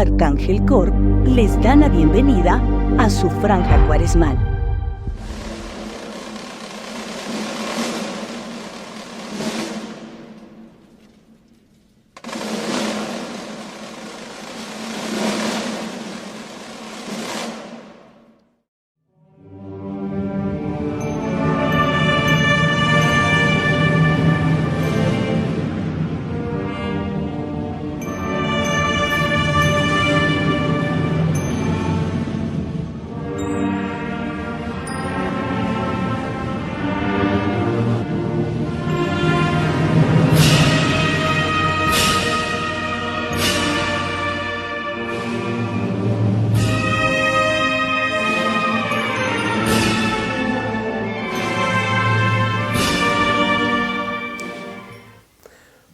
Arcángel Corp les da la bienvenida a su franja cuaresmal.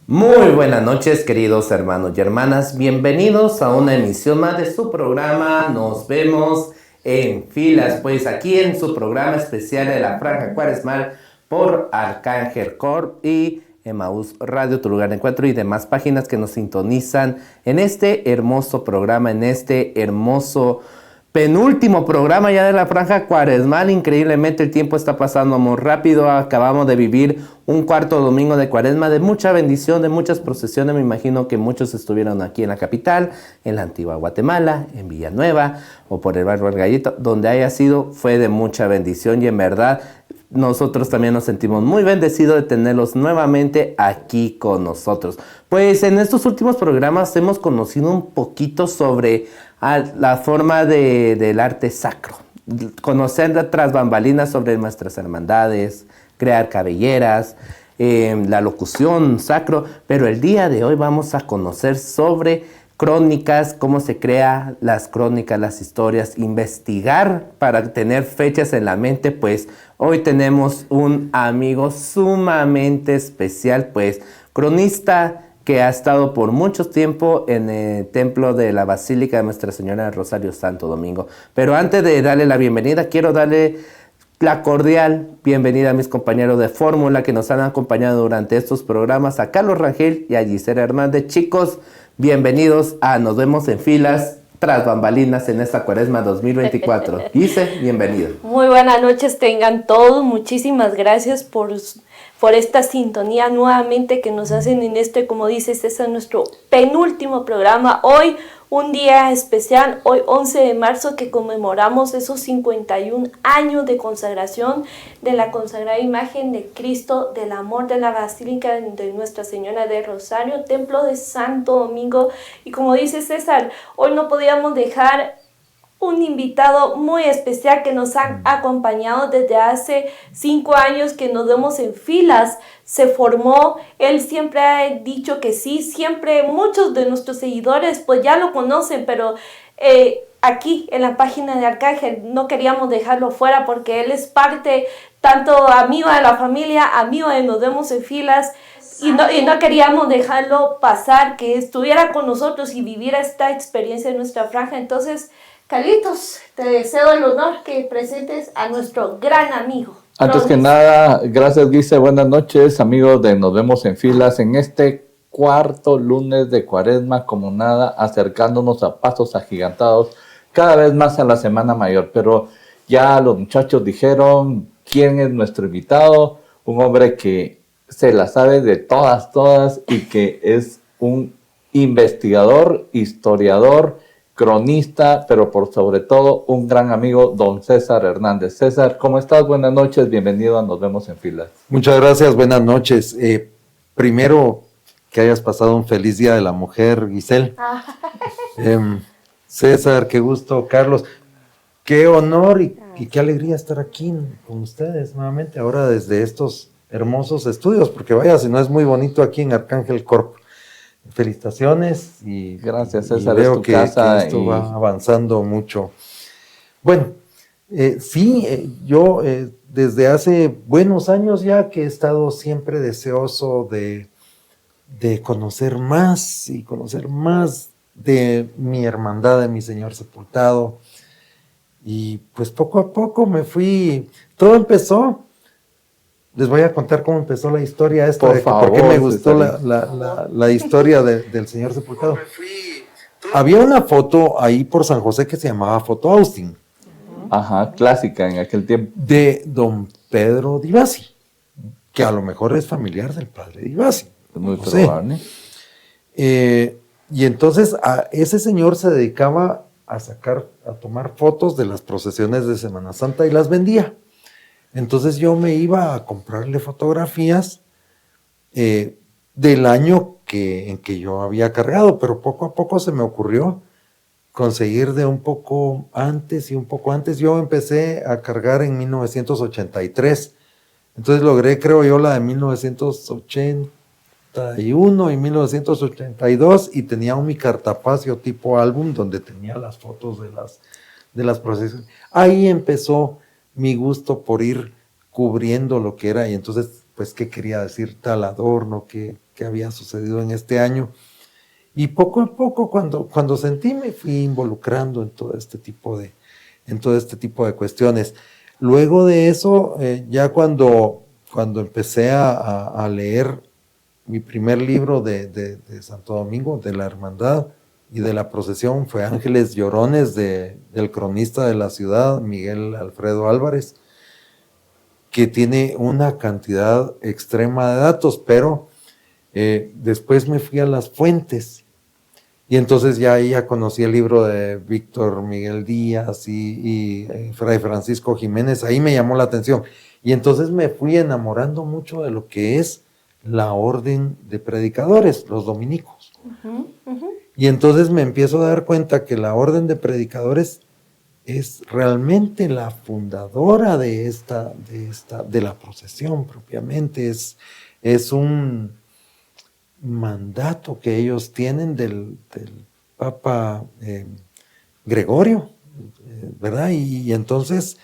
Muy buenas noches, queridos hermanos y hermanas. Bienvenidos a una emisión más de su programa. Nos vemos en filas, pues aquí en su programa especial de la Franja Cuaresmal por Arcángel Corp y Emaús Radio, tu lugar de encuentro, y demás páginas que nos sintonizan en este hermoso programa, en este hermoso penúltimo programa ya de la Franja Cuaresmal. Increíblemente el tiempo está pasando muy rápido. Acabamos de vivir un cuarto domingo de Cuaresma de mucha bendición, de muchas procesiones. Me imagino que muchos estuvieron aquí en la capital, en la antigua Guatemala, en Villanueva o por el barrio El Gallito. Donde haya sido fue de mucha bendición, y en verdad nosotros también nos sentimos muy bendecidos de tenerlos nuevamente aquí con nosotros. Pues en estos últimos programas hemos conocido un poquito sobre la forma del arte sacro, conocer tras bambalinas sobre nuestras hermandades, crear cabelleras, la locución sacro, pero el día de hoy vamos a conocer sobre crónicas, cómo se crea las crónicas, las historias, investigar para tener fechas en la mente. Pues hoy tenemos un amigo sumamente especial, pues cronista, que ha estado por mucho tiempo en el templo de la Basílica de Nuestra Señora del Rosario, Santo Domingo. Pero antes de darle la bienvenida, quiero darle la cordial bienvenida a mis compañeros de fórmula que nos han acompañado durante estos programas, a Carlos Rangel y a Gisela Hernández. Chicos, bienvenidos a Nos Vemos en Filas tras bambalinas en esta Cuaresma 2024. Gise, bienvenido. Muy buenas noches tengan todos. Muchísimas gracias por esta sintonía nuevamente que nos hacen en este, como dices, este es nuestro penúltimo programa. Hoy un día especial, hoy 11 de marzo, que conmemoramos esos 51 años de consagración de la consagrada imagen de Cristo del Amor de la Basílica de Nuestra Señora del Rosario, Templo de Santo Domingo. Y como dice César, hoy no podíamos dejar un invitado muy especial que nos ha acompañado desde hace 5 años que Nos Vemos en Filas se formó. Él siempre ha dicho que sí, siempre muchos de nuestros seguidores pues ya lo conocen, pero aquí en la página de Arcángel no queríamos dejarlo fuera porque él es parte, tanto amigo de la familia, amigo de Nos Vemos en Filas, y no queríamos dejarlo pasar, que estuviera con nosotros y viviera esta experiencia en nuestra franja. Entonces, Carlitos, te deseo el honor que presentes a nuestro gran amigo. Antes que nada, gracias Guise, buenas noches amigos de Nos Vemos en Filas en este cuarto lunes de Cuaresma, como nada, acercándonos a pasos agigantados cada vez más a la Semana Mayor. Pero ya los muchachos dijeron quién es nuestro invitado, un hombre que se la sabe de todas y que es un investigador, historiador, cronista, pero por sobre todo un gran amigo, don César Hernández. César, ¿cómo estás? Buenas noches, bienvenido a Nos Vemos en Filas. Muchas gracias, buenas noches. Primero, que hayas pasado un feliz Día de la Mujer, Giselle. César, qué gusto. Carlos, qué honor y qué alegría estar aquí con ustedes nuevamente, ahora desde estos hermosos estudios, porque vaya, si no es muy bonito aquí en Arcángel Corp. Felicitaciones y gracias, César. Y veo que esto va avanzando mucho. Bueno, yo desde hace buenos años ya que he estado siempre deseoso de conocer más y conocer más de mi hermandad, de mi Señor sepultado. Y pues poco a poco me fui, todo empezó. Les voy a contar cómo empezó la historia esta, por qué me gustó la historia del Señor sepultado. había una foto ahí por San José que se llamaba Foto Austin, Ajá, clásica en aquel tiempo. de don Pedro Di Bassi, que a lo mejor es familiar del padre Di Bassi. Muy no sé. probable. Y entonces ese señor se dedicaba a tomar fotos de las procesiones de Semana Santa y las vendía. Entonces yo me iba a comprarle fotografías del año en que yo había cargado, pero poco a poco se me ocurrió conseguir de un poco antes y un poco antes. Yo empecé a cargar en 1983, entonces logré, creo yo, la de 1981 y 1982 y tenía un mi cartapacio tipo álbum donde tenía las fotos de las procesiones. Ahí empezó mi gusto por ir cubriendo lo que era y entonces, pues, ¿qué quería decir tal adorno que había sucedido en este año? Y poco a poco, cuando sentí, me fui involucrando en todo este tipo de cuestiones. Luego de eso, ya cuando empecé a leer mi primer libro de Santo Domingo, de la Hermandad y de la procesión, fue Ángeles Llorones del cronista de la ciudad, Miguel Alfredo Álvarez, que tiene una cantidad extrema de datos, pero después me fui a las fuentes. Y entonces ya ahí conocí el libro de Víctor Miguel Díaz y Fray Francisco Jiménez, ahí me llamó la atención. Y entonces me fui enamorando mucho de lo que es la orden de predicadores, los dominicos. Y entonces me empiezo a dar cuenta que la orden de predicadores es realmente la fundadora de la procesión propiamente, es un mandato que ellos tienen del Papa Gregorio, ¿verdad? Y entonces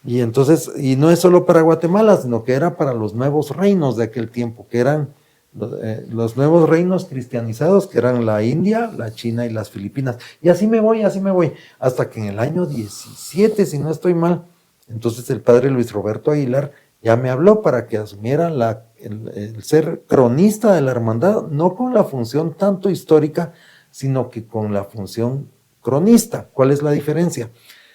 no es solo para Guatemala, sino que era para los nuevos reinos de aquel tiempo, que eran los nuevos reinos cristianizados, que eran la India, la China y las Filipinas. Y así me voy, hasta que en el año 17, si no estoy mal, entonces el padre Luis Roberto Aguilar ya me habló para que asumiera el ser cronista de la hermandad, no con la función tanto histórica, sino que con la función cronista. ¿Cuál es la diferencia?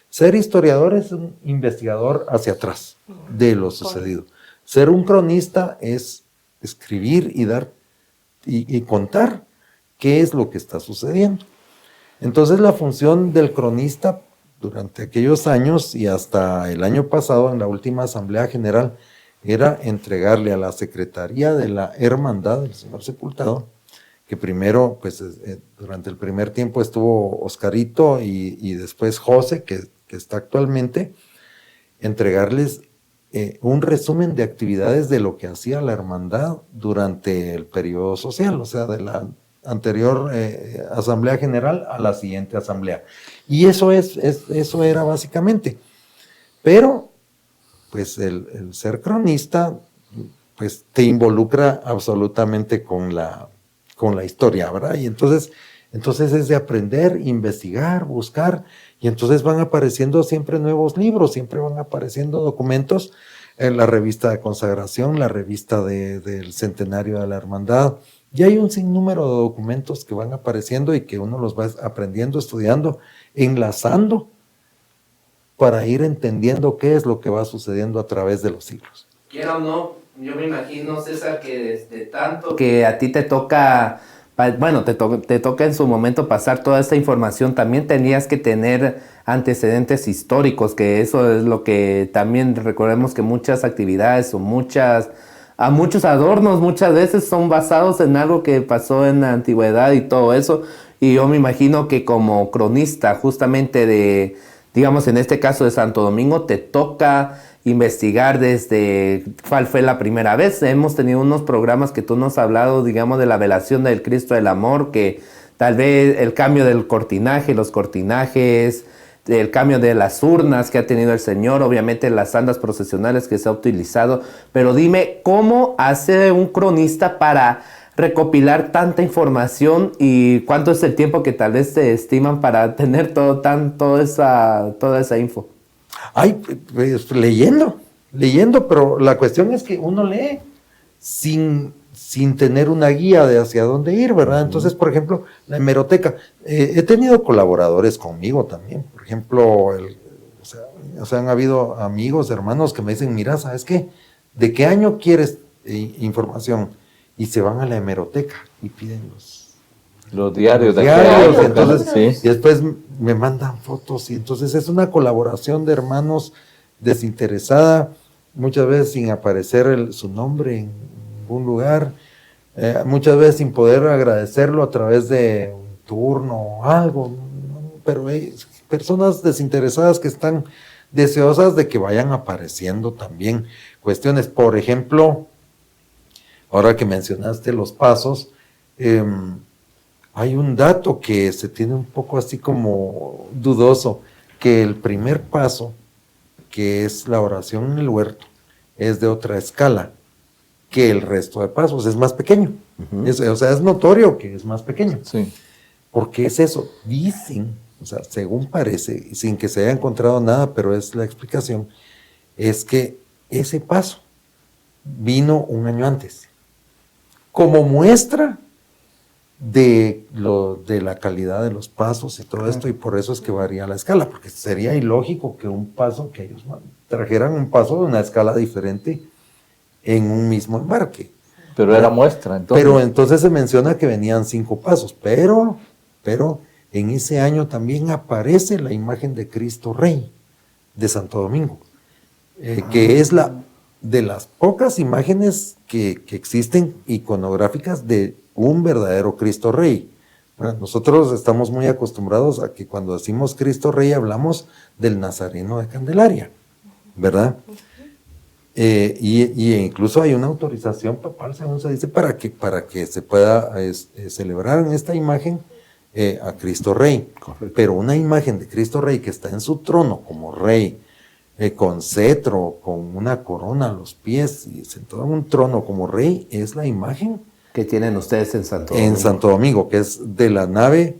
Ser historiador es un investigador hacia atrás de lo sucedido. Ser un cronista es escribir y dar y contar qué es lo que está sucediendo. Entonces la función del cronista durante aquellos años y hasta el año pasado en la última Asamblea General era entregarle a la Secretaría de la Hermandad del Señor Sepultado, que primero, pues durante el primer tiempo estuvo Oscarito y después José, que está actualmente, entregarles un resumen de actividades de lo que hacía la hermandad durante el periodo social, o sea, de la anterior Asamblea General a la siguiente Asamblea. Y eso era básicamente. Pero, pues el ser cronista, pues te involucra absolutamente con la historia, ¿verdad? Y entonces es de aprender, investigar, buscar, y entonces van apareciendo siempre nuevos libros, siempre van apareciendo documentos en la revista de consagración, la revista del centenario de la hermandad, y hay un sinnúmero de documentos que van apareciendo y que uno los va aprendiendo, estudiando, enlazando para ir entendiendo qué es lo que va sucediendo a través de los siglos. Quiera o no, yo me imagino, César, que desde tanto que a ti te toca, bueno, te toca en su momento pasar toda esta información, también tenías que tener antecedentes históricos, que eso es lo que también recordemos que muchas actividades o muchos adornos muchas veces son basados en algo que pasó en la antigüedad y todo eso. Y yo me imagino que como cronista justamente digamos en este caso de Santo Domingo, te toca investigar desde cuál fue la primera vez. Hemos tenido unos programas que tú nos has hablado, digamos, de la velación del Cristo del Amor, que tal vez el cambio del cortinaje, los cortinajes, el cambio de las urnas que ha tenido el Señor, obviamente las andas procesionales que se ha utilizado, pero dime, ¿cómo hace un cronista para recopilar tanta información y cuánto es el tiempo que tal vez te estiman para tener toda esa info? Ay, pues leyendo, pero la cuestión es que uno lee sin sin tener una guía de hacia dónde ir, ¿verdad? Entonces, por ejemplo, la hemeroteca. He tenido colaboradores conmigo también. Por ejemplo, o sea, han habido amigos, hermanos que me dicen, mira, ¿sabes qué? ¿De qué año quieres información? Y se van a la hemeroteca y piden los diarios de diarios, aquella entonces, época, sí. y después me mandan fotos, y entonces es una colaboración de hermanos desinteresada, muchas veces sin aparecer su nombre en ningún lugar, muchas veces sin poder agradecerlo a través de un turno o algo, ¿no? Pero hay personas desinteresadas que están deseosas de que vayan apareciendo también cuestiones. Por ejemplo, ahora que mencionaste los pasos, hay un dato que se tiene un poco así como dudoso, que el primer paso, que es la oración en el huerto, es de otra escala que el resto de pasos, es más pequeño. O sea, es notorio que es más pequeño. Sí. ¿Por qué es eso? Dicen, o sea, según parece, sin que se haya encontrado nada, pero es la explicación, es que ese paso vino un año antes, como muestra de la calidad de los pasos y todo esto, y por eso es que varía la escala, porque sería ilógico que un paso, que ellos trajeran un paso de una escala diferente en un mismo embarque. Pero era muestra, entonces. Pero entonces se menciona que venían 5 pasos, pero en ese año también aparece la imagen de Cristo Rey de Santo Domingo, que es de las pocas imágenes que existen iconográficas de un verdadero Cristo Rey. Bueno, nosotros estamos muy acostumbrados a que cuando decimos Cristo Rey hablamos del Nazareno de Candelaria, ¿verdad? Y incluso hay una autorización papal, según se dice, para que se pueda celebrar en esta imagen a Cristo Rey. Correcto. Pero una imagen de Cristo Rey que está en su trono como Rey, con cetro, con una corona a los pies y sentado en un trono como Rey, es la imagen que tienen ustedes en Santo Domingo. En Santo Domingo, que es de la nave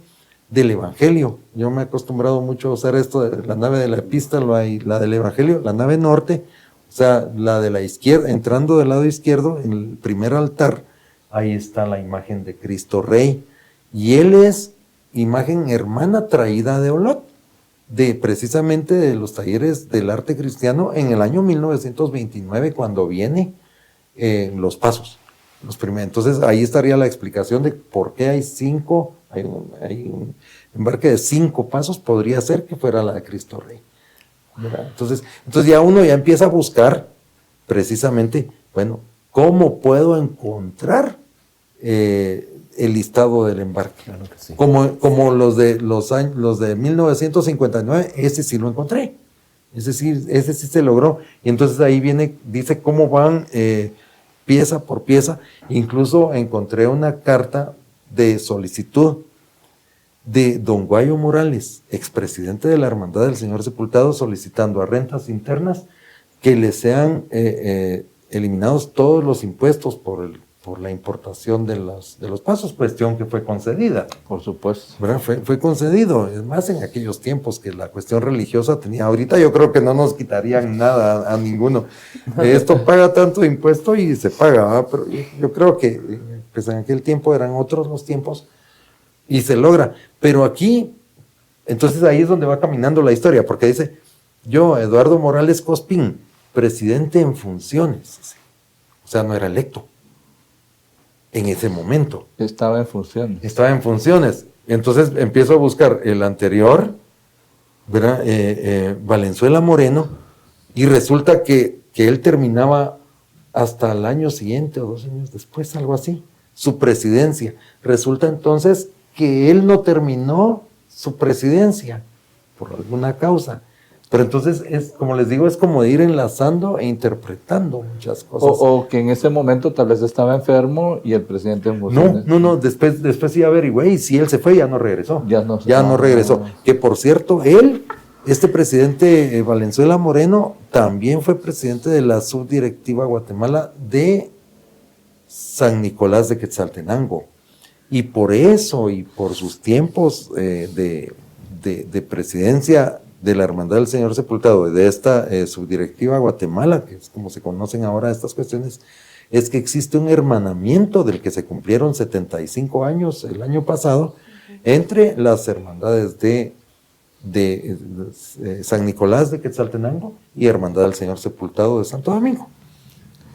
del Evangelio. Yo me he acostumbrado mucho a usar esto de la nave de la epístola y la del Evangelio, la nave norte, o sea, la de la izquierda, entrando del lado izquierdo, en el primer altar, ahí está la imagen de Cristo Rey, y él es imagen hermana traída de Olot, precisamente de los talleres del arte cristiano en el año 1929, cuando viene Los Pasos. Entonces ahí estaría la explicación de por qué hay un embarque de 5 pasos, podría ser que fuera la de Cristo Rey. Entonces ya uno ya empieza a buscar precisamente, bueno, ¿cómo puedo encontrar el listado del embarque? Claro que sí. Como los de 1959, ese sí lo encontré. Ese sí se logró. Y entonces ahí dice cómo van pieza por pieza. Incluso encontré una carta de solicitud de don Guayo Morales, expresidente de la Hermandad del Señor Sepultado, solicitando a rentas internas que le sean eliminados todos los impuestos por la importación de los pasos, cuestión que fue concedida. Por supuesto. ¿Verdad? Fue concedido, es más en aquellos tiempos que la cuestión religiosa tenía. Ahorita yo creo que no nos quitarían nada a ninguno. Esto paga tanto impuesto y se paga, ¿verdad? Pero yo creo que pues en aquel tiempo eran otros los tiempos y se logra. Pero aquí, entonces ahí es donde va caminando la historia, porque dice, yo, Eduardo Morales Cospín, presidente en funciones, o sea, no era electo en ese momento. Estaba en funciones. Estaba en funciones. Entonces empiezo a buscar el anterior, ¿verdad? Valenzuela Moreno, y resulta que él terminaba hasta el año siguiente o 2 años después, algo así, su presidencia. Resulta entonces que él no terminó su presidencia por alguna causa. Pero entonces, como les digo, es como de ir enlazando e interpretando muchas cosas. O que en ese momento tal vez estaba enfermo y el presidente en funciones. No, después sí averigüé y si él se fue ya no regresó. Ya no regresó. Que por cierto, este presidente Valenzuela Moreno, también fue presidente de la subdirectiva Guatemala de San Nicolás de Quetzaltenango. Y por eso, y por sus tiempos de presidencia de la Hermandad del Señor Sepultado, de esta subdirectiva Guatemala, que es como se conocen ahora estas cuestiones, es que existe un hermanamiento del que se cumplieron 75 años el año pasado entre las hermandades de San Nicolás de Quetzaltenango y Hermandad del Señor Sepultado de Santo Domingo.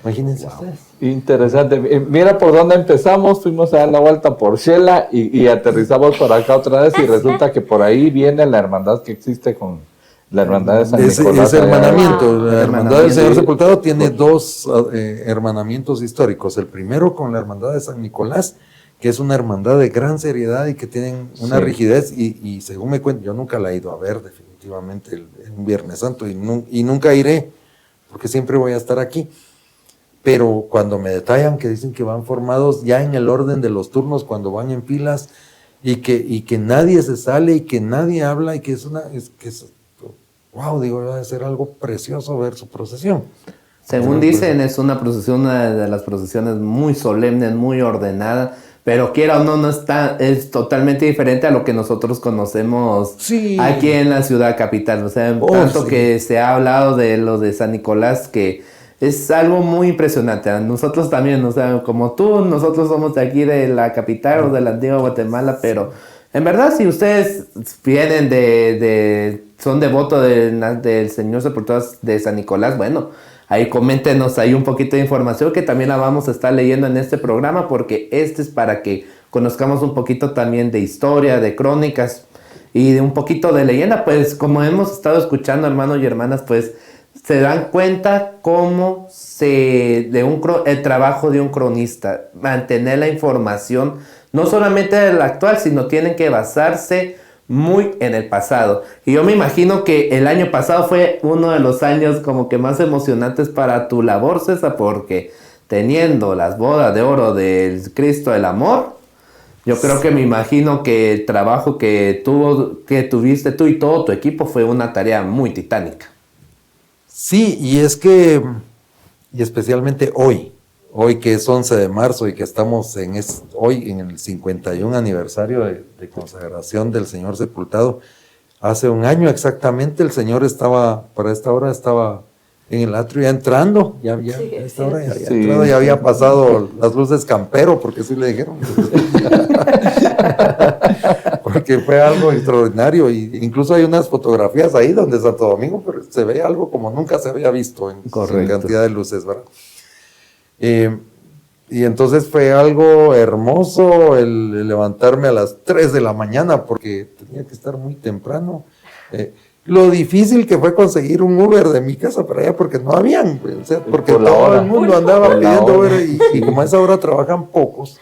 Imagínense ustedes. Interesante. Mira por dónde empezamos, fuimos a dar la vuelta por Shela y aterrizamos por acá otra vez y resulta que por ahí viene la hermandad que existe con la hermandad de San Nicolás. Ese hermanamiento, la Hermandad del Señor Sí. Sepultado tiene dos hermanamientos históricos. El primero con la Hermandad de San Nicolás, que es una hermandad de gran seriedad y que tienen una rigidez y según me cuento, yo nunca la he ido a ver definitivamente un Viernes Santo y nunca iré, porque siempre voy a estar aquí. Pero cuando me detallan que dicen que van formados ya en el orden de los turnos, cuando van en filas y que nadie se sale y que nadie habla y que wow, digo, va a ser algo precioso ver su procesión. Según dicen, es una procesión, una de las procesiones muy solemnes, muy ordenada, pero quiera o no es totalmente diferente a lo que nosotros conocemos aquí en la ciudad capital. O sea, tanto que se ha hablado de lo de San Nicolás, que es algo muy impresionante. A nosotros también, o sea, como tú, nosotros somos de aquí de la capital o de la antigua Guatemala, pero en verdad, si ustedes vienen son devotos del Señor Sepultado de San Nicolás, bueno, ahí coméntenos ahí un poquito de información que también la vamos a estar leyendo en este programa, porque este es para que conozcamos un poquito también de historia, de crónicas y de un poquito de leyenda. Pues como hemos estado escuchando, hermanos y hermanas, pues se dan cuenta cómo el trabajo de un cronista, mantener la información, no solamente del actual, sino tienen que basarse muy en el pasado. Y yo me imagino que el año pasado fue uno de los años como que más emocionantes para tu labor, César, porque teniendo las bodas de oro del Cristo del Amor, yo creo que me imagino que el trabajo que tuviste tú y todo tu equipo fue una tarea muy titánica. Sí, y especialmente hoy que es 11 de marzo y que estamos hoy en el 51 aniversario de consagración del Señor Sepultado, hace un año exactamente el Señor para esta hora estaba en el atrio ya entrando, ya había pasado las luces campero, porque sí le dijeron. Porque fue algo extraordinario, y incluso hay unas fotografías ahí donde Santo Domingo pero se ve algo como nunca se había visto en cantidad de luces, ¿verdad? Y entonces fue algo hermoso el levantarme a las 3 de la mañana porque tenía que estar muy temprano. Lo difícil que fue conseguir un Uber de mi casa para allá porque no habían, o sea, porque todo el mundo andaba pidiendo Uber y como a esa hora trabajan pocos,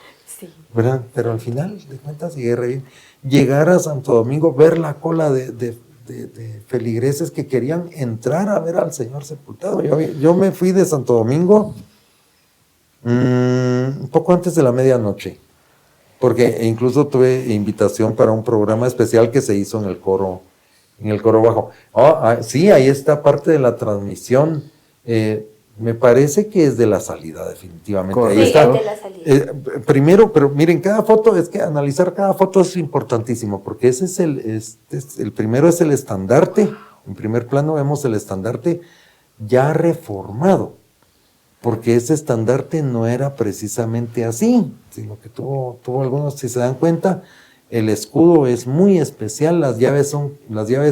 ¿verdad? Pero al final de cuentas llegar a Santo Domingo, ver la cola de feligreses que querían entrar a ver al Señor Sepultado. Yo me fui de Santo Domingo un poco antes de la medianoche, porque incluso tuve invitación para un programa especial que se hizo en el coro bajo. Sí, ahí está parte de la transmisión. Me parece que es de la salida, definitivamente. Correcto. Ahí está. De la salida. Primero, pero miren, analizar cada foto es importantísimo, porque ese es el primero es el estandarte. En primer plano vemos el estandarte ya reformado, porque ese estandarte no era precisamente así, sino que tuvo algunos, si se dan cuenta, el escudo es muy especial, las llaves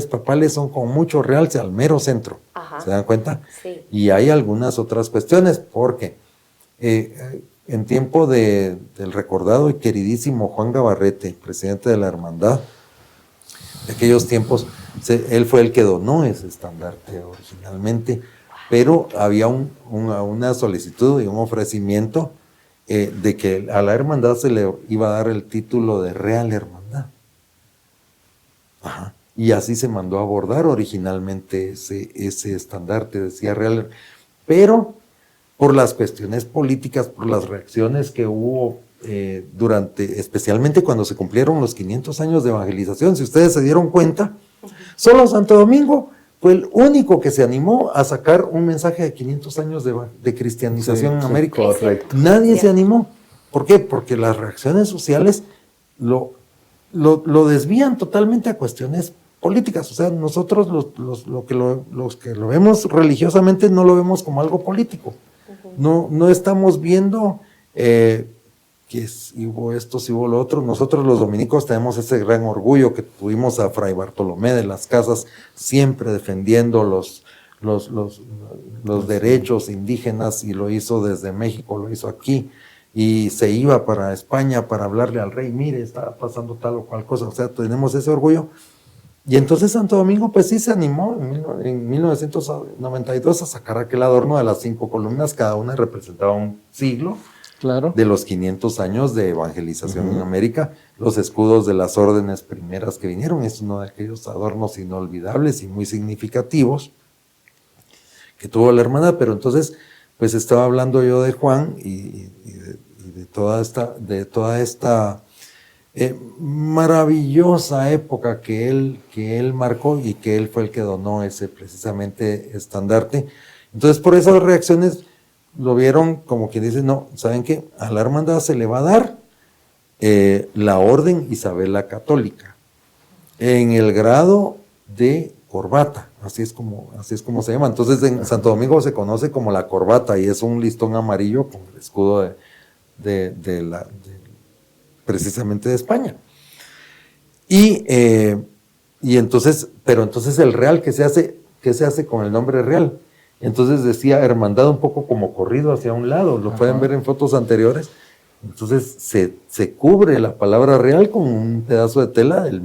papales son con mucho realce al mero centro. Ajá. ¿Se dan cuenta? Sí. Y hay algunas otras cuestiones, porque en tiempo del recordado y queridísimo Juan Gabarrete, presidente de la hermandad, de aquellos tiempos, él fue el que donó ese estandarte originalmente, pero había una solicitud y un ofrecimiento de que a la hermandad se le iba a dar el título de Real Hermandad. Ajá. Y así se mandó a abordar originalmente ese estandarte, decía Real, pero por las cuestiones políticas, por las reacciones que hubo especialmente cuando se cumplieron los 500 años de evangelización, si ustedes se dieron cuenta, solo Santo Domingo fue el único que se animó a sacar un mensaje de 500 años de cristianización en América. Correcto. Nadie se animó. ¿Por qué? Porque las reacciones sociales lo desvían totalmente a cuestiones políticas. O sea, nosotros los que lo vemos religiosamente no lo vemos como algo político. No estamos viendo que si hubo esto, si hubo lo otro. Nosotros los dominicos tenemos ese gran orgullo que tuvimos a Fray Bartolomé de las Casas, siempre defendiendo los derechos indígenas, y lo hizo desde México, lo hizo aquí, y se iba para España para hablarle al rey, mire, está pasando tal o cual cosa. O sea, tenemos ese orgullo. Y entonces Santo Domingo pues sí se animó en 1992 a sacar aquel adorno de las 5 columnas, cada una representaba un siglo. Claro. De los 500 años de evangelización en América, los escudos de las órdenes primeras que vinieron, es uno de aquellos adornos inolvidables y muy significativos que tuvo la hermana. Pero entonces, pues estaba hablando yo de Juan y de toda esta maravillosa época que él marcó, y que él fue el que donó ese precisamente estandarte. Entonces, por esas reacciones, lo vieron como quien dice, no, ¿saben qué? A la hermandad se le va a dar la Orden Isabel la Católica, en el grado de corbata, así es como se llama. Entonces en Santo Domingo se conoce como la corbata, y es un listón amarillo con el escudo precisamente de España. Y entonces, pero entonces el real que se hace con el nombre real. Entonces decía hermandad un poco como corrido hacia un lado, lo pueden ver en fotos anteriores. Entonces se cubre la palabra real con un pedazo de tela de lo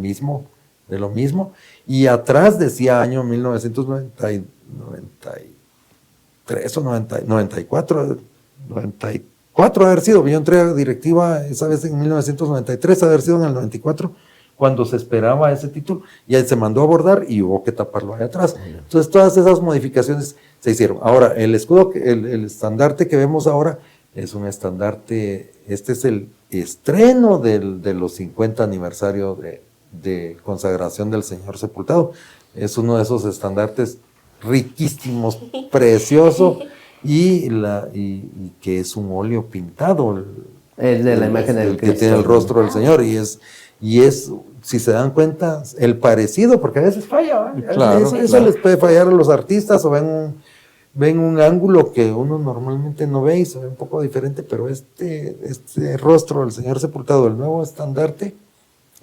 mismo, y atrás decía año 1993 o 94 haber sido. Yo entré a directiva esa vez en 1993, haber sido en el 94, cuando se esperaba ese título, y ahí se mandó a bordar y hubo que taparlo ahí atrás. Entonces todas esas modificaciones se hicieron. Ahora, el escudo, el estandarte que vemos ahora, es un estandarte, este es el estreno de los 50 aniversarios de consagración del Señor Sepultado. Es uno de esos estandartes riquísimos, precioso, y que es un óleo pintado. El de la imagen del Cristo, que tiene el rostro del Señor, y es, si se dan cuenta, el parecido, porque a veces falla, ¿eh? Claro, eso les puede fallar a los artistas, o ven un ángulo que uno normalmente no ve y se ve un poco diferente, pero este rostro del Señor Sepultado, el nuevo estandarte,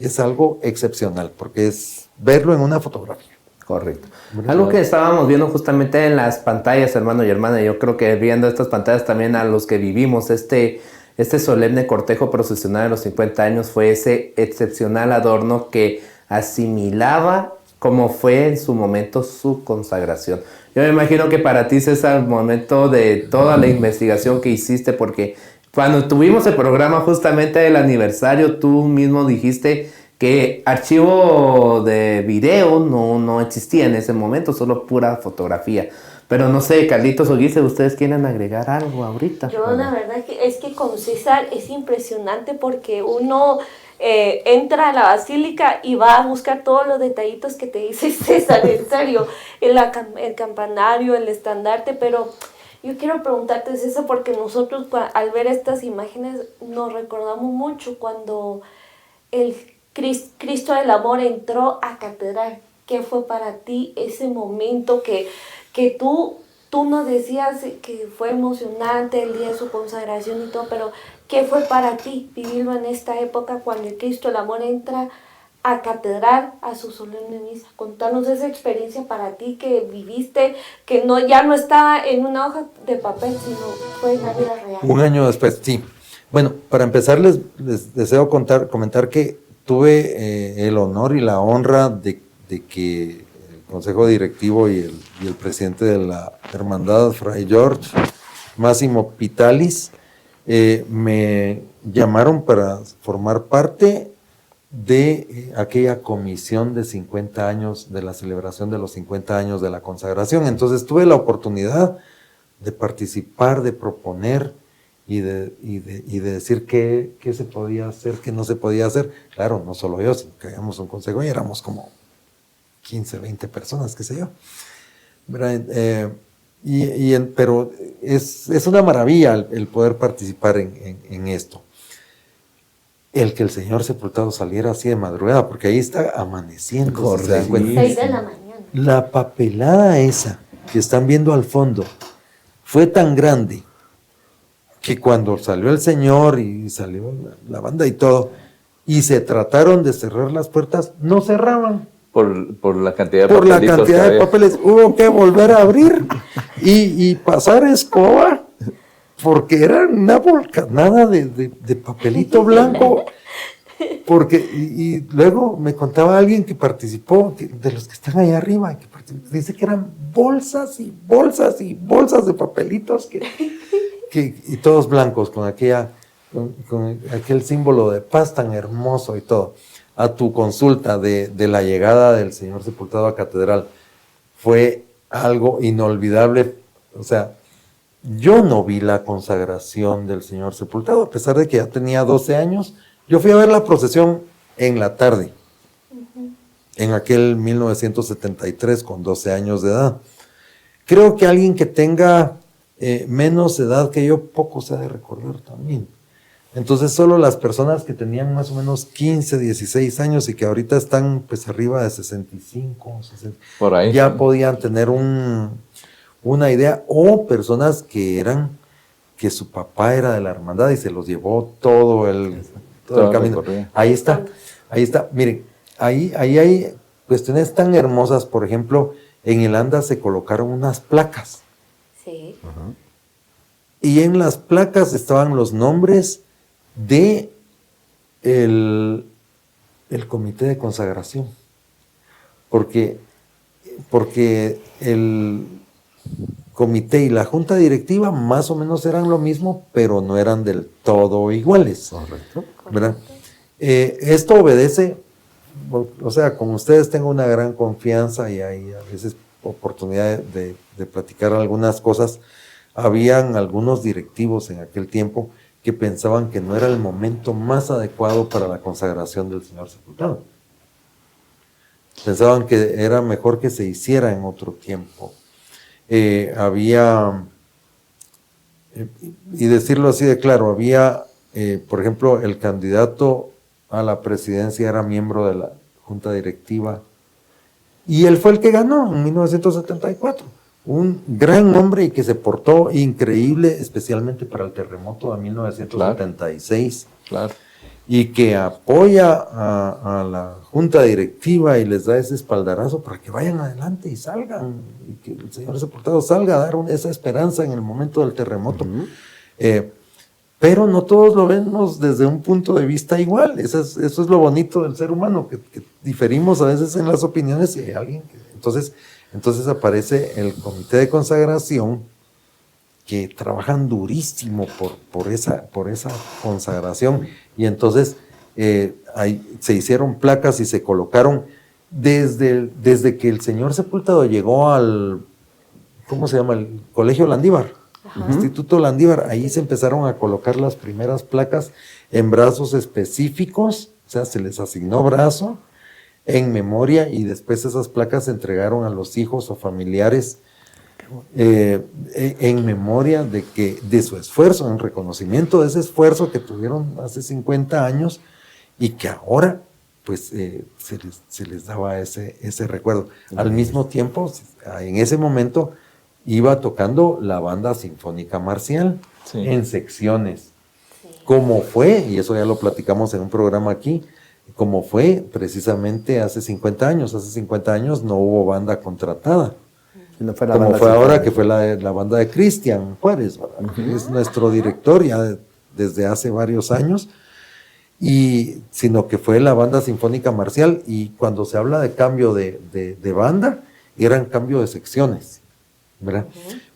es algo excepcional, porque es verlo en una fotografía. Correcto. Algo que estábamos viendo justamente en las pantallas, hermano y hermana, yo creo que viendo estas pantallas también, a los que vivimos este solemne cortejo procesional de los 50 años, fue ese excepcional adorno que asimilaba como fue en su momento su consagración. Yo me imagino que para ti, César, el momento de toda la investigación que hiciste, porque cuando tuvimos el programa justamente del aniversario, tú mismo dijiste que archivo de video no existía en ese momento, solo pura fotografía. Pero no sé, Carlitos o Guise, ¿ustedes quieren agregar algo ahorita? Yo la verdad es que con César es impresionante, porque uno entra a la basílica y va a buscar todos los detallitos que te dice César, en serio, el campanario, el estandarte. Pero yo quiero preguntarte, César, porque nosotros al ver estas imágenes nos recordamos mucho cuando el Cristo del Amor entró a catedral. ¿Qué fue para ti ese momento que tú nos decías que fue emocionante el día de su consagración y todo, pero qué fue para ti vivirlo en esta época cuando el Cristo del Amor entra a catedral, a su solemne misa? Contanos esa experiencia para ti que viviste, que ya no estaba en una hoja de papel, sino fue en la vida real. Un año después, sí. Bueno, para empezar les deseo comentar que tuve el honor y la honra de que el Consejo Directivo y el presidente de la Hermandad, Fray George Máximo Pitalis, me llamaron para formar parte de aquella comisión de 50 años, de la celebración de los 50 años de la consagración. Entonces tuve la oportunidad de participar, de proponer y de decir qué se podía hacer, qué no se podía hacer. Claro, no solo yo, sino que habíamos un consejo y éramos como 15, 20 personas, qué sé yo. Pero es una maravilla el poder participar en esto. El que el Señor Sepultado saliera así de madrugada, porque ahí está amaneciendo. Si se dan cuenta. 6 de la mañana. La papelada esa que están viendo al fondo fue tan grande que cuando salió el señor y salió la banda y todo, y se trataron de cerrar las puertas, no cerraban. Por la cantidad de Por la papelitos cantidad que de había. papeles, hubo que volver a abrir y pasar escoba, porque era una volcanada de papelito blanco. Porque, y luego me contaba alguien que participó, de los que están allá arriba, dice que eran bolsas y bolsas y bolsas de papelitos y todos blancos, con aquel símbolo de paz tan hermoso y todo. A tu consulta de la llegada del Señor sepultado a Catedral, fue algo inolvidable. O sea, yo no vi la consagración del Señor sepultado, a pesar de que ya tenía 12 años. Yo fui a ver la procesión en la tarde, en aquel 1973, con 12 años de edad. Creo que alguien que tenga menos edad que yo, poco se ha de recordar también. Entonces solo las personas que tenían más o menos 15, 16 años y que ahorita están pues arriba de 65, 60, Por ahí, ya sí. podían tener una idea, o personas que su papá era de la hermandad y se los llevó todo el camino. recorrido. Ahí está. Miren, ahí hay cuestiones tan hermosas. Por ejemplo, en el anda se colocaron unas placas. Sí. Y en las placas estaban los nombres de el comité de consagración. Porque el comité y la junta directiva más o menos eran lo mismo, pero no eran del todo iguales. Correcto. ¿Verdad? Esto obedece, o sea, como ustedes tengo una gran confianza y hay a veces oportunidad de platicar algunas cosas, habían algunos directivos en aquel tiempo que pensaban que no era el momento más adecuado para la consagración del Señor sepultado. Pensaban que era mejor que se hiciera en otro tiempo. Había, y decirlo así de claro, había, por ejemplo, el candidato a la presidencia era miembro de la junta directiva y él fue el que ganó en 1974. Un gran hombre y que se portó increíble, especialmente para el terremoto de 1976. Claro. Y que apoya a la junta directiva y les da ese espaldarazo para que vayan adelante y salgan, y que el Señor sepultado salga a dar esa esperanza en el momento del terremoto. Pero no todos lo vemos desde un punto de vista igual. Eso es lo bonito del ser humano, que diferimos a veces en las opiniones y hay alguien que... Entonces aparece el comité de consagración, que trabajan durísimo por esa consagración, y entonces se hicieron placas y se colocaron desde que el Señor sepultado llegó al, ¿cómo se llama? El Colegio Landívar, Instituto Landívar. Ahí se empezaron a colocar las primeras placas en brazos específicos, o sea, se les asignó brazo en memoria, y después esas placas se entregaron a los hijos o familiares en memoria de su esfuerzo, en reconocimiento de ese esfuerzo que tuvieron hace 50 años y que ahora pues se les daba ese recuerdo. Al mismo tiempo, en ese momento iba tocando la banda sinfónica marcial, Sí. en secciones, como fue, y eso ya lo platicamos en un programa aquí, como fue precisamente hace 50 años. Hace 50 años no hubo banda contratada. No fue la Como banda fue ahora, sinfónica. que fue la banda de Cristian Juárez, ¿verdad? Que es nuestro director ya desde hace varios años, sino que fue la banda sinfónica marcial. Y cuando se habla de cambio de banda, eran cambio de secciones, ¿verdad?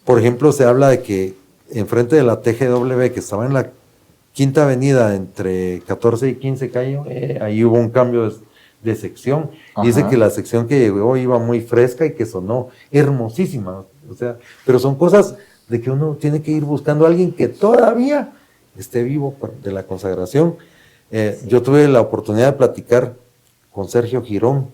Por ejemplo, se habla de que enfrente de la TGW, que estaba en la Quinta Avenida entre 14 y 15 calle, ahí hubo un cambio de sección. Dice Ajá. que la sección que llegó iba muy fresca y que sonó hermosísima. O sea, pero son cosas de que uno tiene que ir buscando a alguien que todavía esté vivo de la consagración. Yo tuve la oportunidad de platicar con Sergio Girón,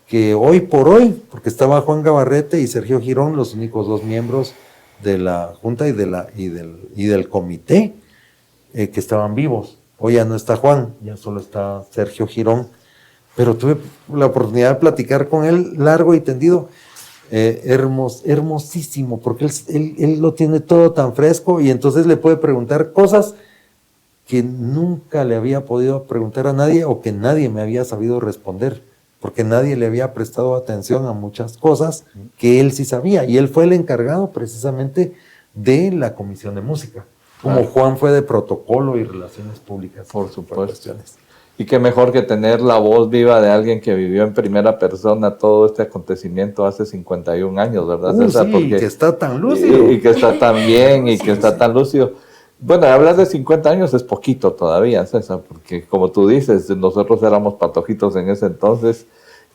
que hoy por hoy, porque estaba Juan Gabarrete y Sergio Girón, los únicos dos miembros de la Junta y del comité que estaban vivos. Hoy ya no está Juan, ya solo está Sergio Girón, pero tuve la oportunidad de platicar con él largo y tendido. hermosísimo, porque él lo tiene todo tan fresco y entonces le puede preguntar cosas que nunca le había podido preguntar a nadie o que nadie me había sabido responder, porque nadie le había prestado atención a muchas cosas que él sí sabía, y él fue el encargado precisamente de la comisión de música, como Juan fue de protocolo y relaciones públicas. Por supuesto. Y qué mejor que tener la voz viva de alguien que vivió en primera persona todo este acontecimiento hace 51 años, ¿verdad, César? Sí, porque, que está tan lúcido. Y que está tan bien y que está tan lúcido. Bueno, hablar de 50 años es poquito todavía, César, porque como tú dices, nosotros éramos patojitos en ese entonces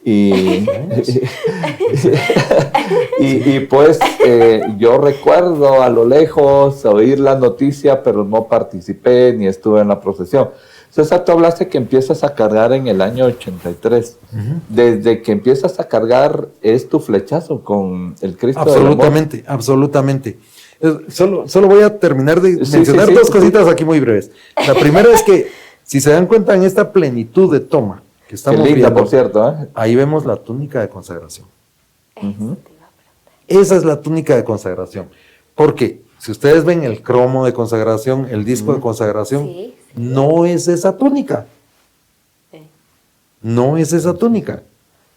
y pues yo recuerdo a lo lejos oír la noticia, pero no participé ni estuve en la procesión. César, tú hablaste que empiezas a cargar en el año 83. Desde que empiezas a cargar es tu flechazo con el Cristo absolutamente, del Amor. Absolutamente. Solo voy a terminar de mencionar dos cositas aquí muy breves. La primera es que, si se dan cuenta en esta plenitud de toma que estamos Qué linda, viendo, por cierto, ¿eh? Ahí vemos la túnica de consagración. Esa es la túnica de consagración. Porque si ustedes ven el cromo de consagración, el disco de consagración, no es esa túnica. No es esa túnica,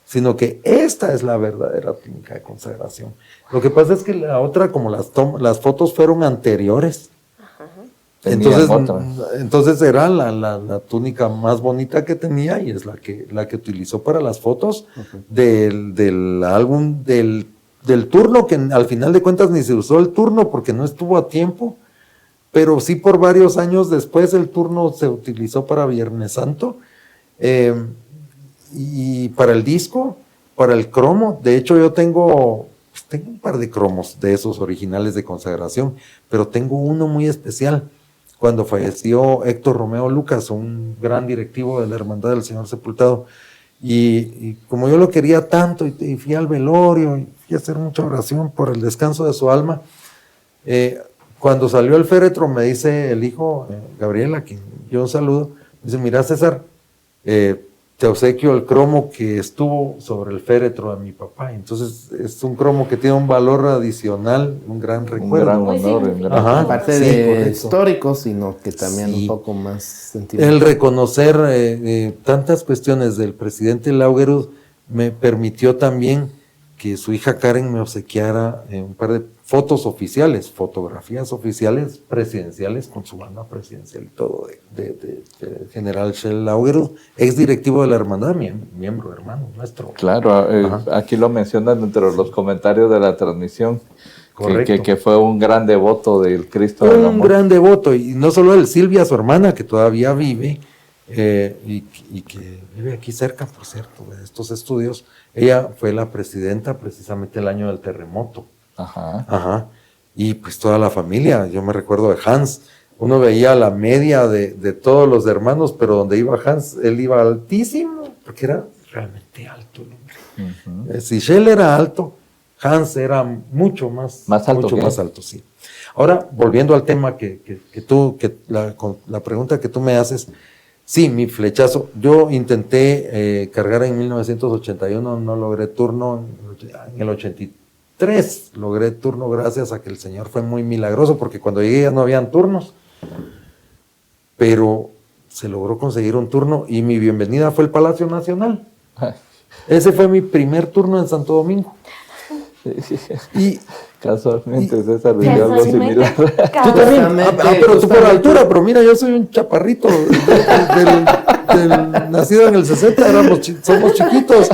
sino que esta es la verdadera túnica de consagración. Lo que pasa es que la otra, como las fotos fueron anteriores, entonces era la túnica más bonita que tenía y es la que utilizó para las fotos del álbum del turno, que al final de cuentas ni se usó el turno porque no estuvo a tiempo, pero sí por varios años después el turno se utilizó para Viernes Santo, y para el disco, para el cromo. De hecho yo tengo un par de cromos de esos originales de consagración, pero tengo uno muy especial. Cuando falleció Héctor Romeo Lucas, un gran directivo de la Hermandad del Señor Sepultado, y como yo lo quería tanto y fui al velorio y fui a hacer mucha oración por el descanso de su alma, cuando salió el féretro me dice el hijo, Gabriel, a quien yo saludo, me dice: mira, César, te obsequio el cromo que estuvo sobre el féretro de mi papá. Entonces es un cromo que tiene un valor adicional, un gran recuerdo. Un gran honor. Aparte de histórico, sino que también un poco más sentimental. El reconocer tantas cuestiones del presidente Laugerud me permitió también que su hija Karen me obsequiara un par de fotos oficiales, fotografías oficiales presidenciales con su banda presidencial y todo, de General Shell Laugerud, ex directivo de la hermandad, miembro hermano nuestro. Claro, aquí lo mencionan entre los comentarios de la transmisión, que fue un gran devoto del Cristo del Amor. Un gran devoto, y no solo él, Silvia, su hermana, que todavía vive, y que vive aquí cerca, por cierto, de estos estudios. Ella fue la presidenta precisamente el año del terremoto. Y pues toda la familia, yo me recuerdo de Hans, uno veía la media de todos los hermanos, pero donde iba Hans, él iba altísimo, porque era realmente alto el hombre. Si Shell era alto, Hans era mucho más alto, sí. Ahora, volviendo al tema la pregunta que tú me haces, sí, mi flechazo, yo intenté cargar en 1981, no logré turno, en el 83 logré turno gracias a que el Señor fue muy milagroso, porque cuando llegué ya no habían turnos, pero se logró conseguir un turno y mi bienvenida fue el Palacio Nacional. Ese fue mi primer turno en Santo Domingo. Y casualmente César vivió algo similar. Tú también, pero tú por altura, pero mira, yo soy un chaparrito nacido en el 60, somos chiquitos.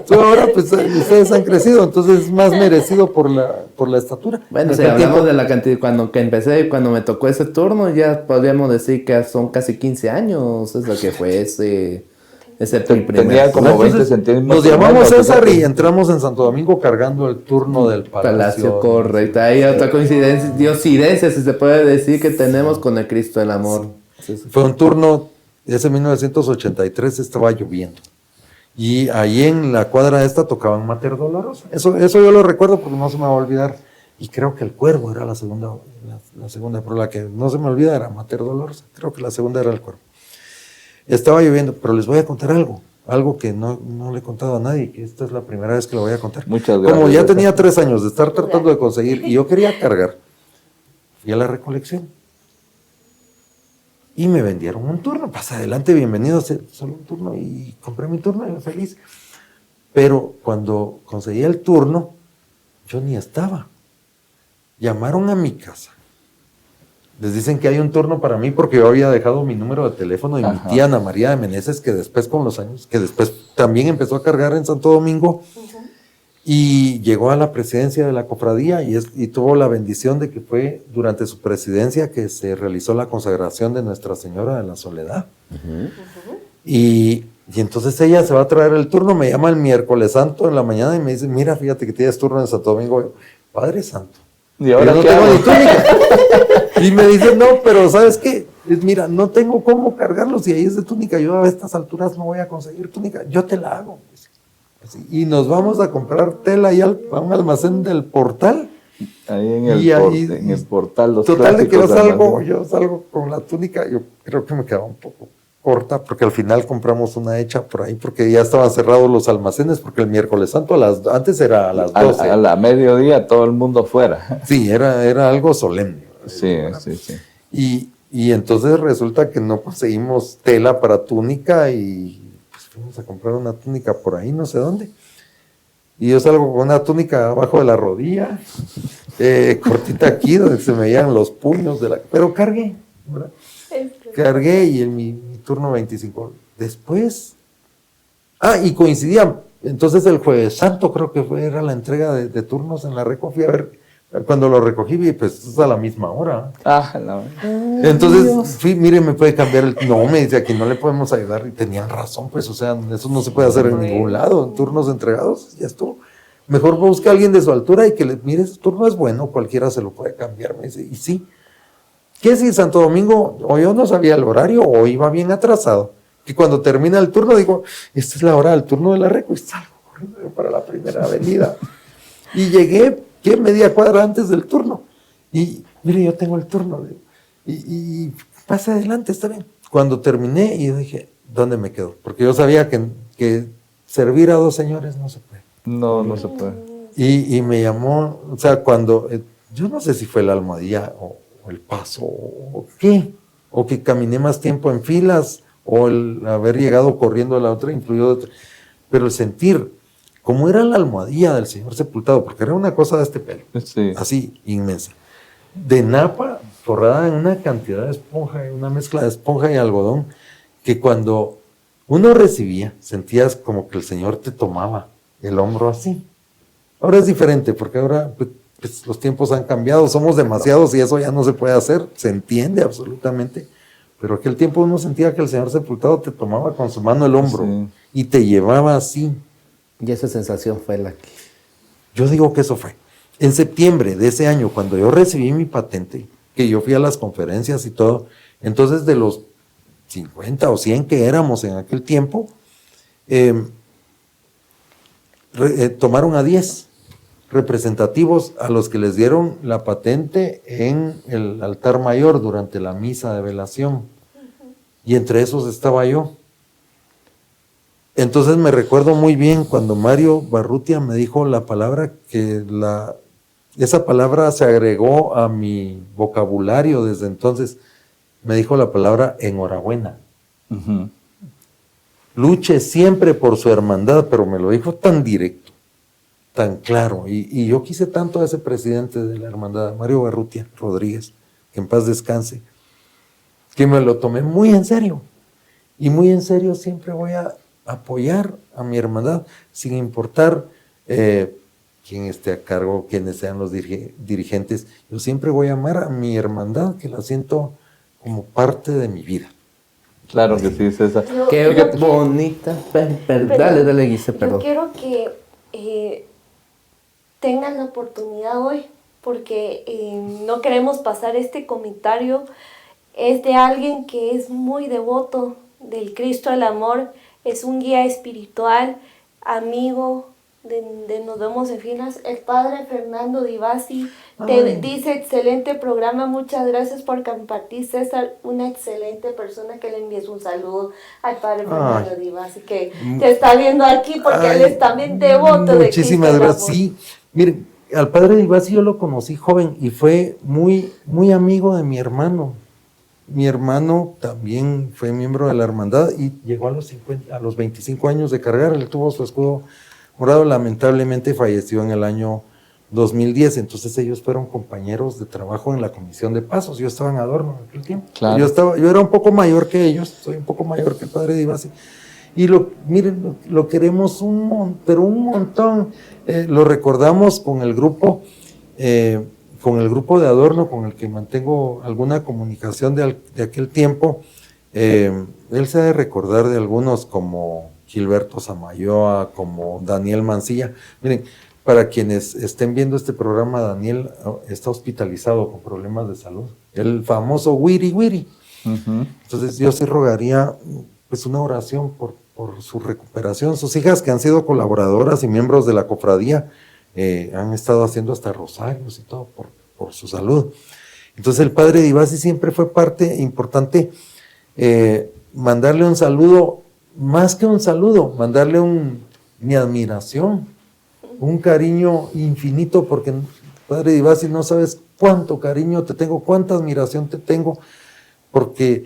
Tú ahora pues ustedes han crecido, entonces es más merecido por la estatura. Bueno, si hablamos de la cantidad, cuando me tocó ese turno, ya podríamos decir que son casi 15 años, es lo que fue ese tenía como 20 centímetros. Nos llamamos César y entramos en Santo Domingo cargando el turno del Palacio. Correcto. Hay otra coincidencia, si se puede decir, que tenemos con el Cristo del Amor. Sí. Fue un turno, ese 1983 estaba lloviendo. Y ahí en la cuadra esta tocaban Mater Dolorosa. Eso yo lo recuerdo porque no se me va a olvidar. Y creo que el Cuervo era la segunda, pero la que no se me olvida era Mater Dolorosa. Creo que la segunda era el Cuervo. Estaba lloviendo, pero les voy a contar algo. algo que no le he contado a nadie, que esta es la primera vez que lo voy a contar. Muchas gracias. Como ya tenía 3 años de estar tratando de conseguir, y yo quería cargar, fui a la recolección. Y me vendieron un turno. Pasa adelante, bienvenido, solo un turno. Y compré mi turno y feliz. Pero cuando conseguí el turno, yo ni estaba. Llamaron a mi casa. Les dicen que hay un turno para mí porque yo había dejado mi número de teléfono y mi tía Ana María de Meneses, que después con los años, que después también empezó a cargar en Santo Domingo, y llegó a la presidencia de la cofradía y tuvo la bendición de que fue durante su presidencia que se realizó la consagración de Nuestra Señora de la Soledad. Y entonces ella se va a traer el turno, me llama el miércoles santo en la mañana y me dice, mira, fíjate que tienes turno en Santo Domingo. Yo, Padre Santo. ¿Y ahora no qué tengo hago? ni túnica. Y me dice, no, pero ¿sabes qué? Mira, no tengo cómo cargarlos y ahí es de túnica. Yo a estas alturas no voy a conseguir túnica. Yo te la hago. Así, y nos vamos a comprar tela ahí a un almacén del Portal. Ahí en el portal. Los Total de que clásicos yo salgo con la túnica. Yo creo que me quedaba un poco corta porque al final compramos una hecha por ahí porque ya estaban cerrados los almacenes porque el miércoles santo antes era a las 12. A la mediodía todo el mundo fuera. Sí, era algo solemne. Sí. Y entonces resulta que no conseguimos tela para túnica y pues fuimos a comprar una túnica por ahí, no sé dónde. Y yo salgo con una túnica abajo de la rodilla, cortita aquí, donde se me veían los puños pero cargué, ¿verdad? Cargué y en mi turno 25. Después, y coincidía, entonces el Jueves Santo creo que era la entrega de turnos en la Reco. Fui a ver, cuando lo recogí, pues es a la misma hora. Entonces fui, mire, me puede cambiar no, me dice, aquí no le podemos ayudar. Y tenían razón, pues, o sea, eso no se puede hacer en ningún lado, en turnos entregados, ya estuvo. Mejor busque a alguien de su altura y que le mire, ese turno es bueno, cualquiera se lo puede cambiar, me dice, y sí. ¿Qué si Santo Domingo, o yo no sabía el horario, o iba bien atrasado? Que cuando termina el turno, digo, esta es la hora del turno de la Reco, y salgo corriendo para la primera avenida. Y llegué, media cuadra antes del turno. Y, mire, yo tengo el turno. Y pasa adelante, está bien. Cuando terminé, y yo dije, ¿dónde me quedo? Porque yo sabía que servir a 2 señores no se puede. No se puede. Y me llamó, o sea, cuando, yo no sé si fue la almohadilla o el paso, o qué, o que caminé más tiempo en filas, o el haber llegado corriendo a la otra influyó, pero el sentir, como era la almohadilla del Señor sepultado, porque era una cosa de este pelo, así, inmensa, de napa, forrada en una cantidad de esponja, una mezcla de esponja y algodón, que cuando uno recibía, sentías como que el Señor te tomaba el hombro así. Ahora es diferente, porque ahora pues, los tiempos han cambiado, somos demasiados y eso ya no se puede hacer, se entiende absolutamente, pero aquel tiempo uno sentía que el Señor sepultado te tomaba con su mano el hombro y te llevaba así. Y esa sensación fue la que... Yo digo que eso fue. En septiembre de ese año, cuando yo recibí mi patente, que yo fui a las conferencias y todo, entonces de los 50 o 100 que éramos en aquel tiempo, tomaron a 10 representativos a los que les dieron la patente en el altar mayor durante la misa de velación. Y entre esos estaba yo. Entonces me recuerdo muy bien cuando Mario Barrutia me dijo la palabra esa palabra se agregó a mi vocabulario desde entonces. Me dijo la palabra enhorabuena. Luche siempre por su hermandad, pero me lo dijo tan directo, tan claro. Y yo quise tanto a ese presidente de la hermandad, Mario Barrutia Rodríguez, que en paz descanse, que me lo tomé muy en serio. Y muy en serio siempre voy a apoyar a mi hermandad, sin importar quién esté a cargo, quiénes sean los dirigentes. Yo siempre voy a amar a mi hermandad, que la siento como parte de mi vida. Claro que sí, César. Qué bonita. Dale, Guise, perdón. Yo quiero que tengan la oportunidad hoy, porque no queremos pasar este comentario. Es de alguien que es muy devoto del Cristo del Amor, es un guía espiritual, amigo, de Nos Vemos en Filas, el padre Fernando Divasi te dice: excelente programa, muchas gracias por compartir, César, una excelente persona, que le envíes un saludo al padre Fernando Divasi, que te está viendo aquí porque él es también devoto de Cristo. Muchísimas gracias. Sí, miren, al padre Divasi yo lo conocí joven y fue muy, muy amigo de mi hermano. Mi hermano también fue miembro de la hermandad y llegó a los 25 años de cargar, él tuvo su escudo morado, lamentablemente falleció en el año 2010, entonces ellos fueron compañeros de trabajo en la comisión de pasos, yo estaba en Adorno en aquel tiempo, Claro. yo era un poco mayor que ellos, soy un poco mayor que el padre Divasi, y miren, lo queremos pero un montón, lo recordamos con el grupo de Adorno, con el que mantengo alguna comunicación de aquel tiempo. Él se ha de recordar de algunos como Gilberto Samayoa, como Daniel Mancilla. Miren, para quienes estén viendo este programa, Daniel está hospitalizado con problemas de salud, el famoso Wiri Wiri. Entonces yo sí rogaría pues una oración por su recuperación. Sus hijas, que han sido colaboradoras y miembros de la cofradía, han estado haciendo hasta rosarios y todo por su salud. Entonces el padre Divasi siempre fue parte importante, mandarle un saludo, más que un saludo, mandarle mi admiración, un cariño infinito, porque padre Divasi, no sabes cuánto cariño te tengo, cuánta admiración te tengo, porque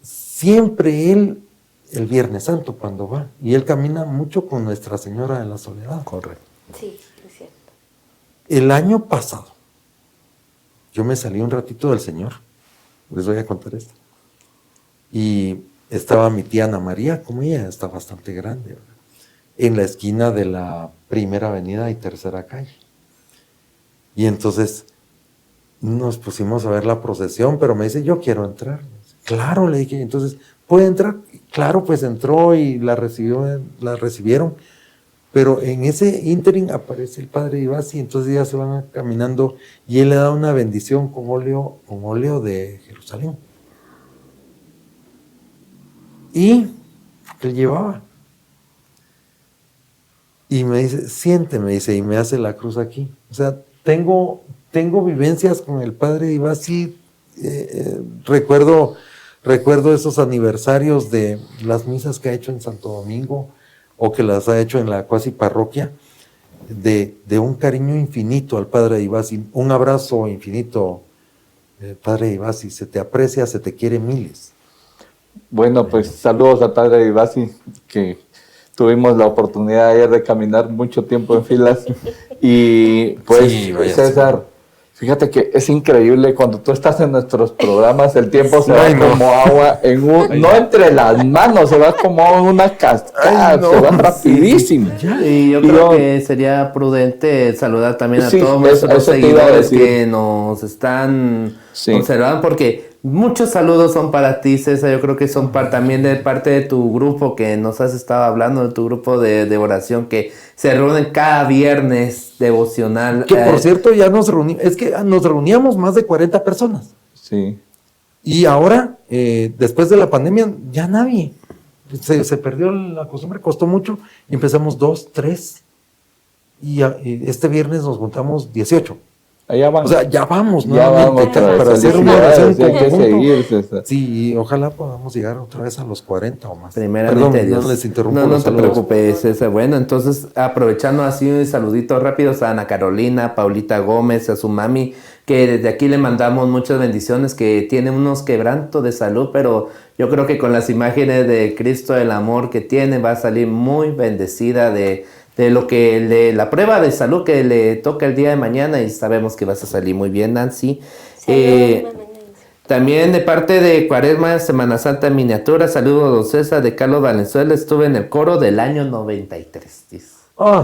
siempre él, el Viernes Santo cuando va, y él camina mucho con Nuestra Señora de la Soledad. Correcto. Sí, es cierto. El año pasado, yo me salí un ratito del Señor, les voy a contar esto, y estaba mi tía Ana María, como ella está bastante grande, ¿verdad?, en la esquina de la Primera Avenida y Tercera Calle. Y entonces nos pusimos a ver la procesión, pero me dice: yo quiero entrar. Claro, le dije. Entonces, ¿puede entrar? Claro, pues entró y la recibieron. Pero en ese ínterin aparece el padre Divasi, entonces ya se van caminando y él le da una bendición con óleo de Jerusalén. Y él llevaba. Y me dice: siente, me dice, y me hace la cruz aquí. O sea, tengo vivencias con el padre Divasi. Recuerdo esos aniversarios de las misas que ha hecho en Santo Domingo, o que las ha hecho en la cuasi parroquia, de un cariño infinito al padre Divasi, un abrazo infinito, padre Divasi, se te aprecia, se te quiere miles. Bueno, pues saludos al padre Divasi, que tuvimos la oportunidad ayer de caminar mucho tiempo en filas, y pues Sí, César, fíjate que es increíble cuando tú estás en nuestros programas, el tiempo se va como agua, no entre las manos, se va como en una cascada, se va rapidísimo. Y yo creo que sería prudente saludar también a todos nuestros eso te iba a seguidores decir. que nos están observando, porque muchos saludos son para ti, César. Yo creo que son también de parte de tu grupo que nos has estado hablando, de tu grupo de oración que se reúnen cada viernes devocional. Que por cierto ya nos reuníamos más de 40 personas. Sí. Y ahora, después de la pandemia, ya nadie. Se perdió la costumbre, costó mucho. Y empezamos 2, 3. Y este viernes nos juntamos 18. Allá van. O sea, ya vamos, ¿no? Ya vamos para hacer una oración hay que conjunto. seguir, César. Sí, y ojalá podamos llegar otra vez a los 40 o más. Primeramente, Perdón, Dios. no les interrumpo. No los te saludos. preocupes, César. Bueno, entonces, aprovechando así un saludito rápidos a Ana Carolina, Paulita Gómez, a su mami, que desde aquí le mandamos muchas bendiciones, que tiene unos quebrantos de salud, pero yo creo que con las imágenes de Cristo, el amor que tiene, va a salir muy bendecida de la prueba de salud que le toca el día de mañana, y sabemos que vas a salir muy bien, Nancy. También de parte de Cuaresma Semana Santa en miniatura, saludos a don César de Carlos Valenzuela, estuve en el coro del año 93, dice.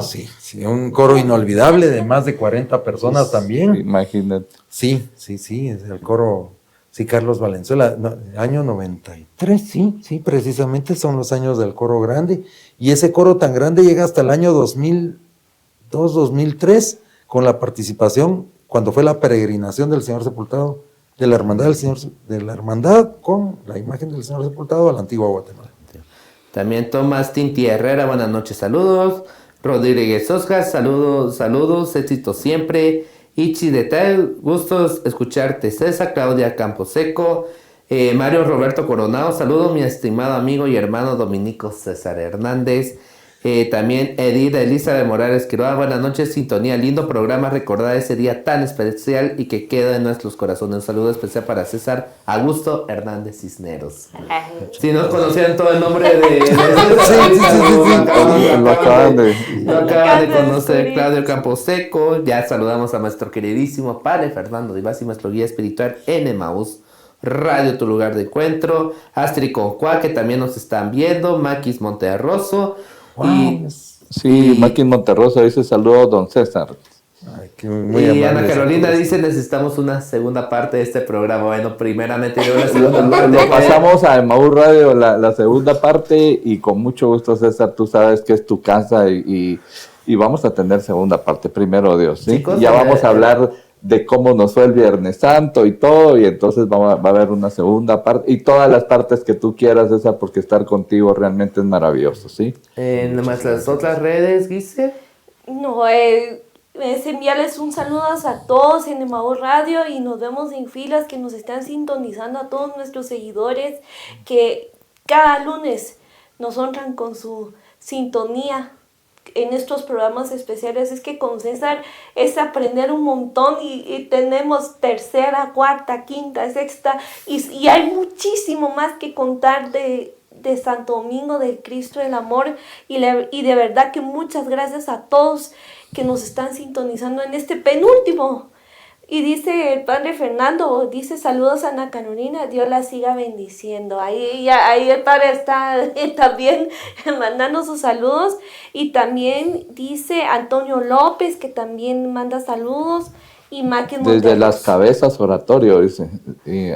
Sí, un coro inolvidable de más de 40 personas también. Imagínate. Sí, es el coro, sí, Carlos Valenzuela, año 93, sí, precisamente son los años del coro grande, y ese coro tan grande llega hasta el año 2002, 2003, con la participación, cuando fue la peregrinación del Señor Sepultado, de la hermandad con la imagen del Señor Sepultado a la antigua Guatemala. También Tomás Tinti Herrera, buenas noches, saludos. Rodríguez Oscar, saludos, éxito siempre. Ichi de Tal, gustos escucharte. César Claudia Camposeco, Mario Roberto Coronado, saludos mi estimado amigo y hermano Dominico César Hernández. También Edith Elizabeth Morales Quiroga, buenas noches, sintonía, lindo programa, recordar ese día tan especial y que queda en nuestros corazones. Un saludo especial para César Augusto Hernández Cisneros. Si no conocían todo el nombre de Lo acaban de conocer. Claudio Camposeco, ya saludamos a nuestro queridísimo padre Fernando Divasi, nuestro guía espiritual en Emaús Radio, tu lugar de encuentro. Astrid Concuá, que también nos están viendo. Maquis Monterroso. Wow. Sí, Maquis Monterroso dice saludos, don César. Ay, muy Y Ana amables. Carolina dice necesitamos una segunda parte de este programa. Bueno, primeramente yo la segunda parte. Lo pasamos a Emaús Radio, la segunda parte, y con mucho gusto, César, tú sabes que es tu casa y vamos a tener segunda parte, primero Dios, ¿sí? Chicos, ya vamos a hablar de cómo nos fue el Viernes Santo y todo, y entonces va a haber una segunda parte, y todas las partes que tú quieras, César, porque estar contigo realmente es maravilloso, ¿sí? En nuestras otras redes, Guise. No, es enviarles un saludo a todos en Emaús Radio y nos vemos en filas, que nos están sintonizando, a todos nuestros seguidores que cada lunes nos honran con su sintonía en estos programas especiales. Es que con César es aprender un montón y tenemos tercera, cuarta, quinta, sexta y hay muchísimo más que contar de Santo Domingo, del Cristo del Amor, y de verdad que muchas gracias a todos que nos están sintonizando en este penúltimo. Y dice el padre Fernando, dice saludos a Ana Carolina, Dios la siga bendiciendo. Ahí el padre está también mandando sus saludos. Y también dice Antonio López, que también manda saludos. Y Maquis Desde Monterroso. las cabezas oratorio, dice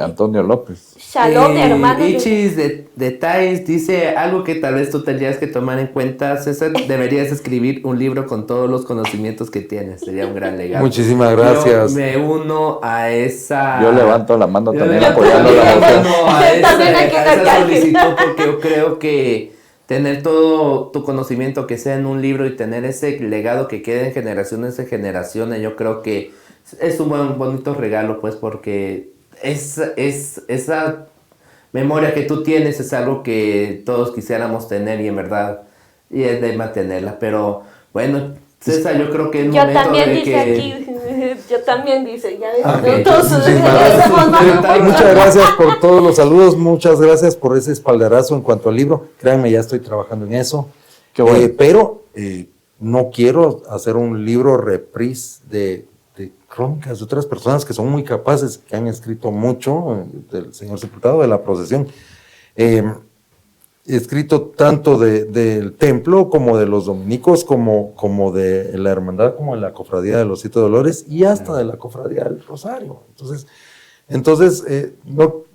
Antonio López. Shalom, hermanos. Ichis de Tais dice algo que tal vez tú tendrías que tomar en cuenta, César. Deberías escribir un libro con todos los conocimientos que tienes. Sería un gran legado. Muchísimas gracias. Yo me uno a esa... Yo levanto la mano también Yo apoyando me la moción. uno a También esa, aquí en a la esa calle. solicitud, porque yo creo que tener todo tu conocimiento que sea en un libro y tener ese legado que quede en generaciones y generaciones, yo creo que es un bonito regalo, pues, porque esa memoria que tú tienes es algo que todos quisiéramos tener y en verdad y es de mantenerla. Pero bueno, César, yo creo que es Yo momento también de dice que... aquí, yo también dice, ya ves, Ok, todos Muchísimas somos gracias. Muchas gracias por todos los saludos, muchas gracias por ese espaldarazo en cuanto al libro. Créanme, ya estoy trabajando en eso. Qué bueno. Pero no quiero hacer un libro reprise de crónicas de otras personas que son muy capaces, que han escrito mucho, del Señor Sepultado, de la procesión. He escrito tanto del templo como de los dominicos, como de la hermandad, como de la cofradía de los Siete Dolores y hasta de la cofradía del Rosario. Entonces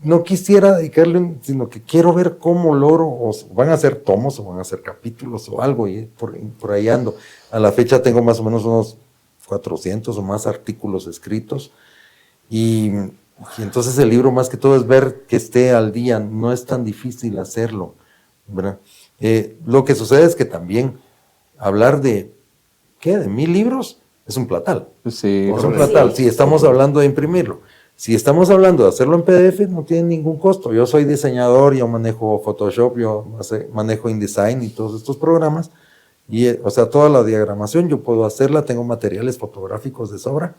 no quisiera dedicarle, sino que quiero ver cómo logro, o van a ser tomos o van a ser capítulos o algo, y por ahí ando. A la fecha tengo más o menos unos 400 o más artículos escritos, y entonces el libro más que todo es ver que esté al día, no es tan difícil hacerlo, ¿verdad? Lo que sucede es que también hablar de 1000 libros es un platal. Sí, Es un platal, si estamos hablando de imprimirlo. Si estamos hablando de hacerlo en PDF, no tiene ningún costo. Yo soy diseñador, yo manejo Photoshop, yo manejo InDesign y todos estos programas. Y, o sea, toda la diagramación yo puedo hacerla, tengo materiales fotográficos de sobra,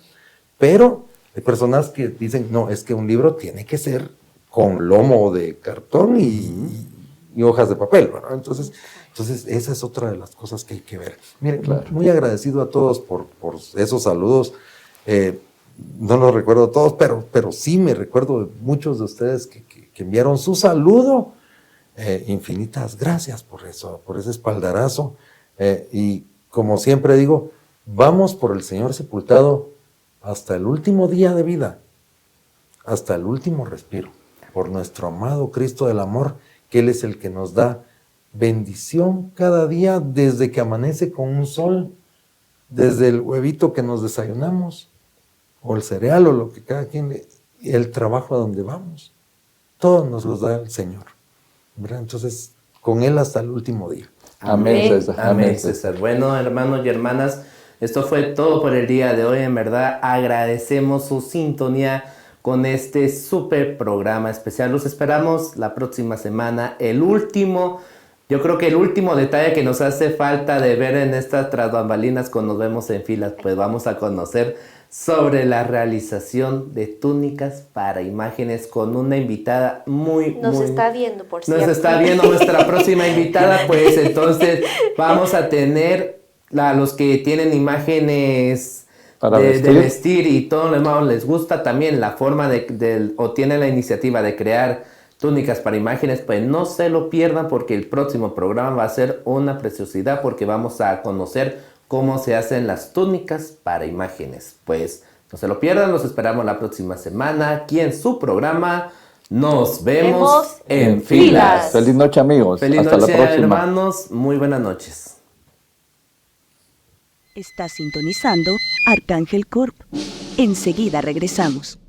pero hay personas que dicen, no, es que un libro tiene que ser con lomo de cartón y hojas de papel, ¿verdad? Entonces esa es otra de las cosas que hay que ver. Miren, Claro. muy agradecido a todos por esos saludos. No los recuerdo todos, pero sí me recuerdo de muchos de ustedes que enviaron su saludo. Infinitas gracias por eso, por ese espaldarazo. Y como siempre digo, vamos por el Señor sepultado hasta el último día de vida, hasta el último respiro, por nuestro amado Cristo del amor, que Él es el que nos da bendición cada día desde que amanece con un sol, desde el huevito que nos desayunamos, o el cereal, o lo que cada quien, el trabajo a donde vamos, todo nos lo da el Señor, ¿verdad? Entonces, con Él hasta el último día. Amén, César. Amén, César. Bueno, hermanos y hermanas, esto fue todo por el día de hoy. En verdad, agradecemos su sintonía con este súper programa especial. Los esperamos la próxima semana. Yo creo que el último detalle que nos hace falta de ver en estas tras bambalinas cuando nos vemos en filas, pues vamos a conocer sobre la realización de túnicas para imágenes con una invitada Nos está viendo, por cierto. Nos está viendo nuestra próxima invitada, pues entonces vamos a tener los que tienen imágenes de vestir y todo lo demás, les gusta también la forma o tienen la iniciativa de crear túnicas para imágenes, pues no se lo pierdan porque el próximo programa va a ser una preciosidad porque vamos a conocer cómo se hacen las túnicas para imágenes. Pues no se lo pierdan, los esperamos la próxima semana aquí en su programa. Nos vemos en filas. Feliz noche, amigos. Feliz Hasta noche, la próxima. hermanos. Muy buenas noches. Está sintonizando Arcángel Corp. Enseguida regresamos.